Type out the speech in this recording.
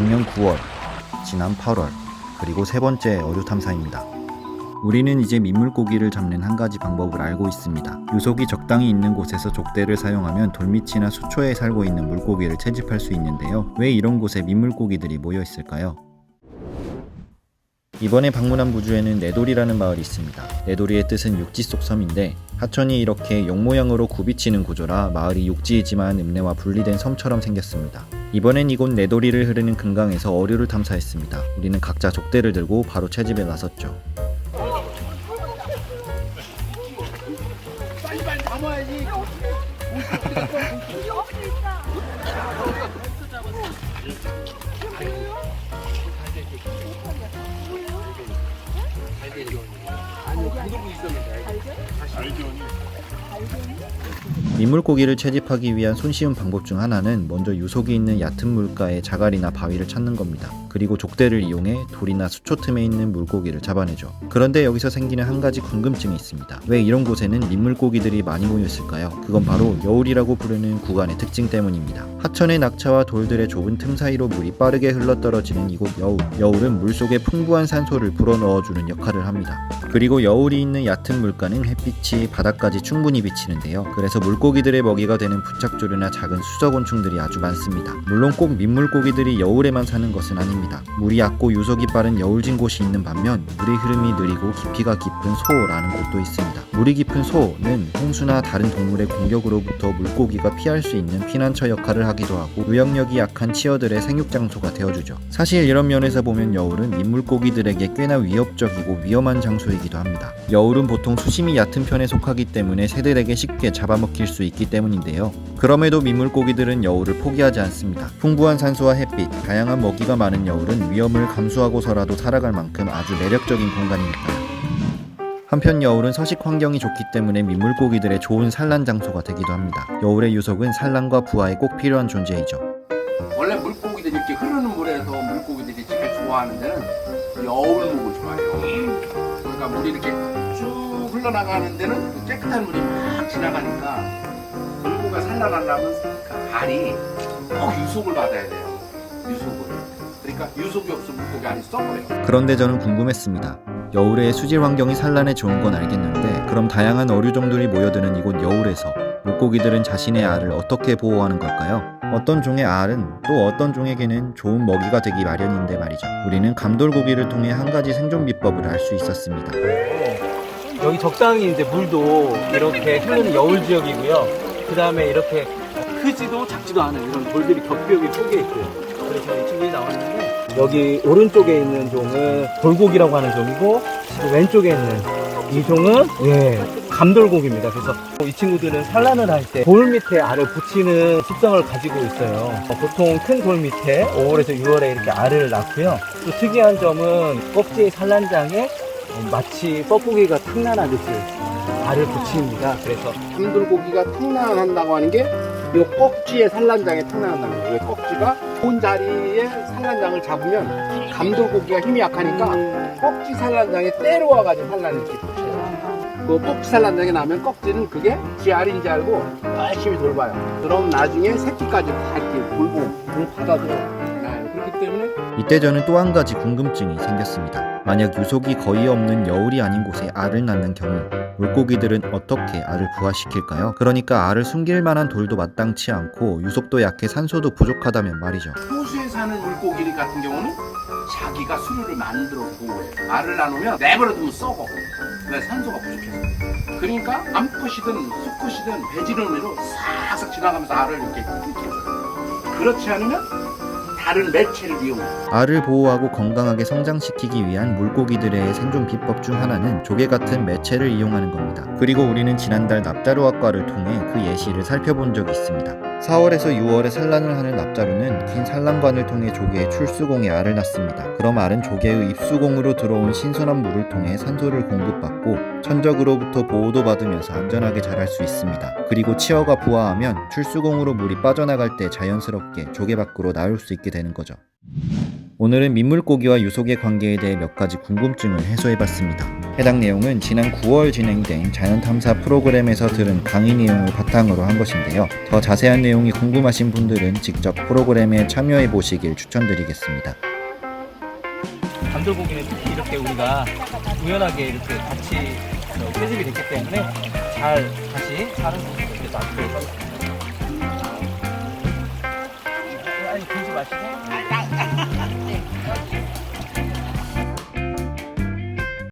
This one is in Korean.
작년 9월, 지난 8월, 그리고 세 번째 어류 탐사입니다. 우리는 이제 민물고기를 잡는 한 가지 방법을 알고 있습니다. 유속이 적당히 있는 곳에서 족대를 사용하면 돌밑이나 수초에 살고 있는 물고기를 채집할 수 있는데요. 왜 이런 곳에 민물고기들이 모여 있을까요? 이번에 방문한 부주에는 내돌이라는 마을이 있습니다. 내돌이의 뜻은 육지 속 섬인데 하천이 이렇게 용 모양으로 굽이치는 구조라 마을이 육지이지만 읍내와 분리된 섬처럼 생겼습니다. 이번엔 이곳 내돌이를 흐르는 금강에서 어류를 탐사했습니다. 우리는 각자 족대를 들고 바로 채집에 나섰죠. 빨리 담아야지. 민물고기를 채집하기 위한 손쉬운 방법 중 하나는 먼저 유속이 있는 얕은 물가에 자갈이나 바위를 찾는 겁니다. 그리고 족대를 이용해 돌이나 수초 틈에 있는 물고기를 잡아내죠. 그런데 여기서 생기는 한 가지 궁금증이 있습니다. 왜 이런 곳에는 민물고기들이 많이 모여 있을까요? 그건 바로 여울이라고 부르는 구간의 특징 때문입니다. 하천의 낙차와 돌들의 좁은 틈 사이로 물이 빠르게 흘러떨어지는 이곳 여울. 여울은 물속에 풍부한 산소를 불어넣어주는 역할을 합니다. 그리고 여울이 있는 얕은 물가는 햇빛이 바닥까지 충분히 비치는데요. 그래서 물고기들의 먹이가 되는 부착조류나 작은 수저곤충들이 아주 많습니다. 물론 꼭 민물고기들이 여울에만 사는 것은 아닙니다. 물이 얕고 유속이 빠른 여울진 곳이 있는 반면 물의 흐름이 느리고 깊이가 깊은 소라는 곳도 있습니다. 물이 깊은 소는 홍수나 다른 동물의 공격으로부터 물고기가 피할 수 있는 피난처 역할을 하기도 하고 유역력이 약한 치어들의 생육장소가 되어주죠. 사실 이런 면에서 보면 여울은 민물고기들에게 꽤나 위협적이고 위험한 장소이기도 합니다. 여울은 보통 수심이 얕은 편에 속하기 때문에 새들에게 쉽게 잡아먹힐 수 있기 때문인데요. 그럼에도 민물고기들은 여울을 포기하지 않습니다. 풍부한 산소와 햇빛, 다양한 먹이가 많은 여울은 위험을 감수하고서라도 살아갈 만큼 아주 매력적인 공간이니까요. 한편 여울은 서식 환경이 좋기 때문에 민물고기들의 좋은 산란 장소가 되기도 합니다. 여울의 유속은 산란과 부화에 꼭 필요한 존재이죠. 원래 물고기들이 이렇게 흐르는 물에서 물고기들이 제일 좋아하는 데는 여울목을 좋아해요. 그러니까 물이 이렇게 쭉 흘러나가는 데는 깨끗한 물이 막 지나가니까 물고기가 산란하려면 그 알이 꼭 유속을 받아야 돼요. 유속을. 그러니까 유속이 없으면 물고기 알이 썩어요. 그런데 저는 궁금했습니다. 여울의 수질 환경이 산란에 좋은 건 알겠는데 그럼 다양한 어류종들이 모여드는 이곳 여울에서 물고기들은 자신의 알을 어떻게 보호하는 걸까요? 어떤 종의 알은 또 어떤 종에게는 좋은 먹이가 되기 마련인데 말이죠. 우리는 감돌고기를 통해 한 가지 생존 비법을 알 수 있었습니다. 여기 적당히 이제 물도 이렇게 흐르는 여울 지역이고요. 그 다음에 이렇게 크지도 작지도 않은 이런 돌들이 겹겹이 포개 있고요. 그래서 이 친구들이 나왔는데 여기 오른쪽에 있는 종은 돌고기라고 하는 종이고 지금 왼쪽에 있는 이 종은 감돌고기입니다. 그래서 이 친구들은 산란을 할 때 돌 밑에 알을 붙이는 습성을 가지고 있어요. 보통 큰 돌 밑에 5월에서 6월에 이렇게 알을 낳고요. 또 특이한 점은 껍질 산란장에 마치 뻐꾸기가 탕난하듯이 알을 붙입니다. 그래서 감돌고기가 탕난한다고 하는 게 이 꺽지의 산란장에 탕난한다는 거예요. 왜 꺽지가 좋은 자리에 산란장을 잡으면 감돌고기가 힘이 약하니까 꺽지 산란장에 때려와가지고 산란을 이렇게 붙여요. 그 꺽지 산란장에 나면 꺽지는 그게 지 알인지 알고 열심히 돌봐요. 그럼 나중에 새끼까지 다 이렇게 돌고 물 받아들여. 그렇기 때문에 이때 저는 또 한 가지 궁금증이 생겼습니다. 만약 유속이 거의 없는 여울이 아닌 곳에 알을 낳는 경우 물고기들은 어떻게 알을 부화시킬까요? 그러니까 알을 숨길 만한 돌도 마땅치 않고 유속도 약해 산소도 부족하다면 말이죠. 호수에 사는 물고기 같은 경우는 자기가 수류를 만들어 보호해요. 알을 나누면 내버려두면 썩어. 왜? 산소가 부족해서. 그러니까 암컷이든 수컷이든 배지름으로 싹싹 지나가면서 알을 이렇게 끊겨줘요. 그렇지 않으면 다른 매체를 이용해요. 알을 보호하고 건강하게 성장시키기 위한 물고기들의 생존 비법 중 하나는 조개 같은 매체를 이용하는 겁니다. 그리고 우리는 지난달 납자루학과를 통해 그 예시를 살펴본 적이 있습니다. 4월에서 6월에 산란을 하는 납자루는 긴 산란관을 통해 조개의 출수공에 알을 낳습니다. 그럼 알은 조개의 입수공으로 들어온 신선한 물을 통해 산소를 공급받고 천적으로부터 보호도 받으면서 안전하게 자랄 수 있습니다. 그리고 치어가 부화하면 출수공으로 물이 빠져나갈 때 자연스럽게 조개 밖으로 나올 수 있게 되는 거죠. 오늘은 민물고기와 유속의 관계에 대해 몇 가지 궁금증을 해소해봤습니다. 해당 내용은 지난 9월 진행된 자연탐사 프로그램에서 들은 강의 내용을 바탕으로 한 것인데요. 더 자세한 내용이 궁금하신 분들은 직접 프로그램에 참여해보시길 추천드리겠습니다. 감돌고기는 특히 이렇게 우리가 우연하게 이렇게 같이 채집이 됐기 때문에 잘 다시 다른 곳으로 이렇게 놔두도록 하겠습니다. 아니, 들지 마시고.